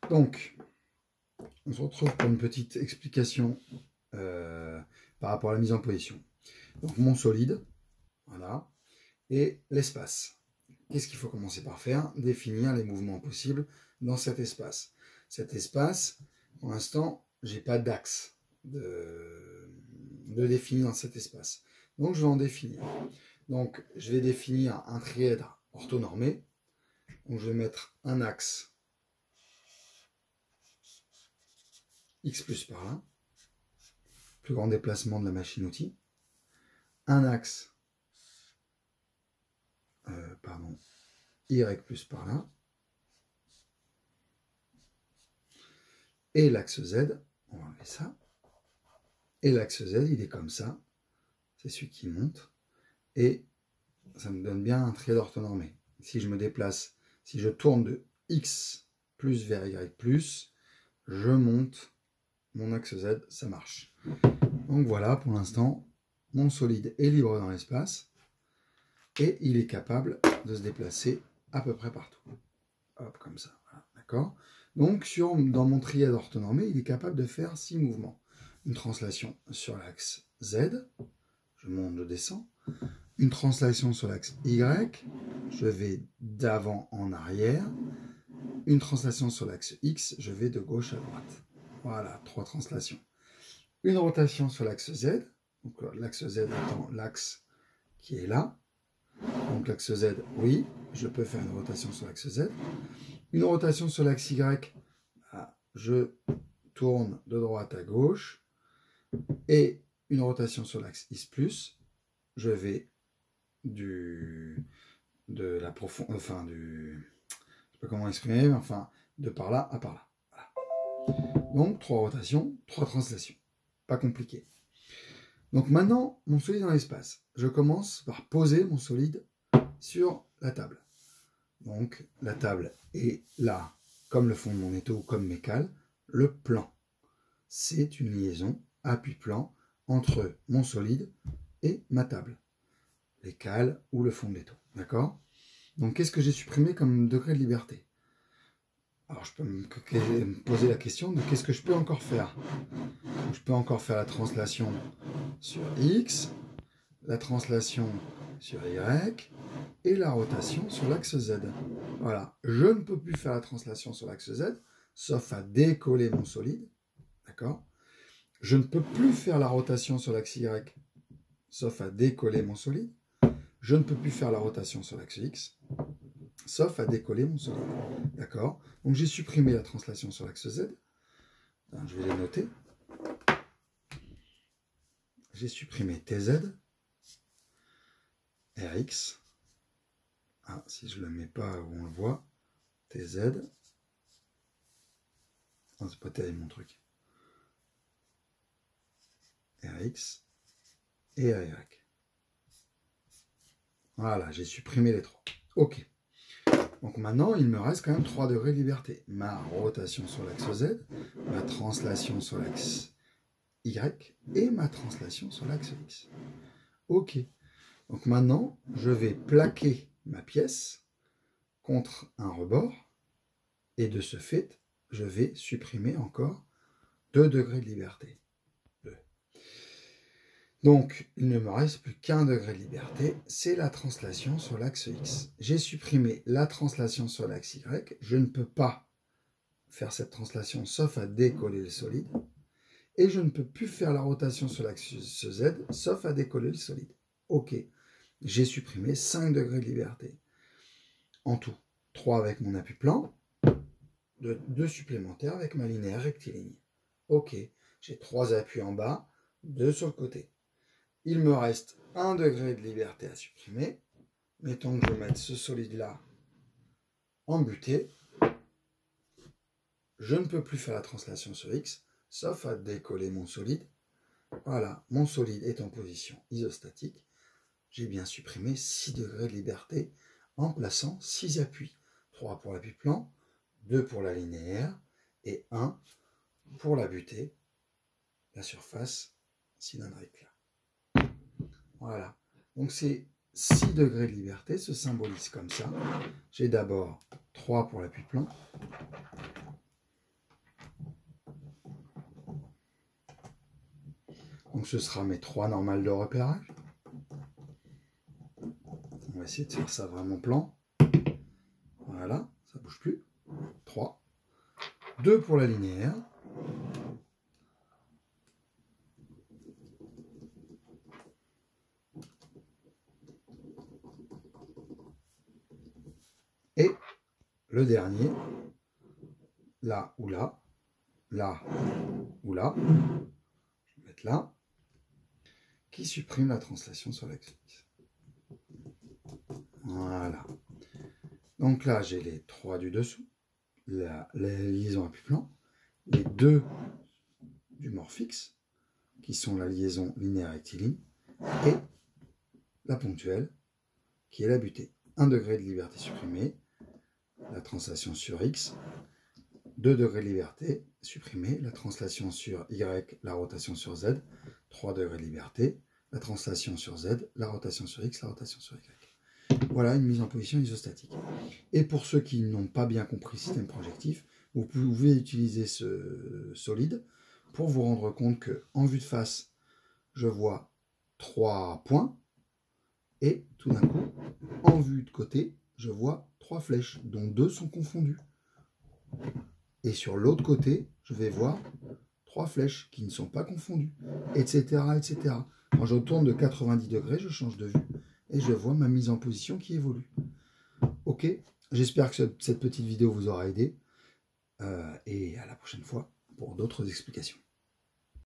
Donc, on se retrouve pour une petite explication par rapport à la mise en position. Donc, mon solide, voilà, et l'espace. Qu'est-ce qu'il faut commencer par faire? Définir les mouvements possibles dans cet espace. Cet espace, pour l'instant, j'ai pas d'axe de définir dans cet espace. Donc, je vais en définir. Donc, je vais définir un trièdre orthonormé. Donc, je vais mettre un axe X plus par là, plus grand déplacement de la machine-outil, un axe Y plus par là, et l'axe Z, on va enlever ça, et l'axe Z, il est comme ça, c'est celui qui monte, et ça me donne bien un trièdre orthonormé. Si je me déplace, si je tourne de X plus vers Y plus, je monte mon axe Z, ça marche. Donc voilà, pour l'instant, mon solide est libre dans l'espace et il est capable de se déplacer à peu près partout. Hop, comme ça, voilà, d'accord. Donc, dans mon trièdre orthonormé, il est capable de faire 6 mouvements. Une translation sur l'axe Z, je monte, je descends. Une translation sur l'axe Y, je vais d'avant en arrière. Une translation sur l'axe X, je vais de gauche à droite. Voilà, 3 translations. Une rotation sur l'axe Z, donc l'axe Z étant l'axe qui est là. Donc l'axe Z, oui, je peux faire une rotation sur l'axe Z. Une rotation sur l'axe Y, je tourne de droite à gauche. Et une rotation sur l'axe X+, je vais de la profondeur, enfin je sais pas comment exprimer, mais enfin de par là à par là. Voilà. Donc 3 rotations, 3 translations. Pas compliqué. Donc maintenant, mon solide dans l'espace. Je commence par poser mon solide sur la table. Donc la table est là, comme le fond de mon étau ou comme mes cales, le plan. C'est une liaison appui-plan entre mon solide et ma table. Les cales ou le fond de l'étau. D'accord? Donc qu'est-ce que j'ai supprimé comme degré de liberté? Alors je peux me poser la question de qu'est-ce que je peux encore faire? Je peux encore faire la translation sur X, la translation sur Y et la rotation sur l'axe Z. Voilà, je ne peux plus faire la translation sur l'axe Z, sauf à décoller mon solide. D'accord? Je ne peux plus faire la rotation sur l'axe Y, sauf à décoller mon solide. Je ne peux plus faire la rotation sur l'axe X, sauf à décoller mon solide. D'accord? Donc j'ai supprimé la translation sur l'axe Z. Je vais les noter. J'ai supprimé TZ, RX. Si je ne le mets pas où on le voit, TZ. C'est pas terrible mon truc. RX et AY. Voilà, j'ai supprimé les 3. Ok. Donc maintenant, il me reste quand même 3 degrés de liberté. Ma rotation sur l'axe Z, ma translation sur l'axe Y et ma translation sur l'axe X. Ok. Donc maintenant, je vais plaquer ma pièce contre un rebord et de ce fait, je vais supprimer encore 2 degrés de liberté. 2. Donc, il ne me reste plus qu'un degré de liberté, c'est la translation sur l'axe X. J'ai supprimé la translation sur l'axe Y. Je ne peux pas faire cette translation sauf à décoller le solide. Et je ne peux plus faire la rotation sur l'axe Z sauf à décoller le solide. Ok, j'ai supprimé 5 degrés de liberté. En tout, 3 avec mon appui-plan, 2 supplémentaires avec ma linéaire rectiligne. Ok, j'ai 3 appuis en bas, 2 sur le côté. Il me reste 1 degré de liberté à supprimer. Mettons que je mette ce solide-là en butée. Je ne peux plus faire la translation sur X, sauf à décoller mon solide. Voilà, mon solide est en position isostatique. J'ai bien supprimé 6 degrés de liberté en plaçant 6 appuis. 3 pour l'appui-plan, 2 pour la linéaire et 1 pour la butée, la surface cylindrique là. Voilà, donc ces 6 degrés de liberté se symbolisent comme ça. J'ai d'abord 3 pour l'appui-plan, Donc ce sera mes 3 normales de repérage. On va essayer de faire ça vraiment plan. Voilà, ça bouge plus. 3. 2 pour la linéaire. Et le dernier, là ou là, là ou là, je vais mettre là, qui supprime la translation sur l'axe X. Voilà. Donc là, j'ai les 3 du dessous, la liaison à plan, les 2 du morphix, qui sont la liaison linéaire rectiligne, et la ponctuelle, qui est la butée. 1 degré de liberté supprimée, la translation sur X, 2 degrés de liberté supprimée, la translation sur Y, la rotation sur Z, 3 degrés de liberté, la translation sur Z, la rotation sur X, la rotation sur Y. Voilà une mise en position isostatique. Et pour ceux qui n'ont pas bien compris le système projectif, vous pouvez utiliser ce solide pour vous rendre compte qu'en vue de face, je vois 3 points, et tout d'un coup, en vue de côté, je vois 3 flèches, dont 2 sont confondues. Et sur l'autre côté, je vais voir 3 flèches qui ne sont pas confondues, etc., etc. Quand je tourne de 90 degrés, je change de vue et je vois ma mise en position qui évolue. Ok, j'espère que cette petite vidéo vous aura aidé et à la prochaine fois pour d'autres explications.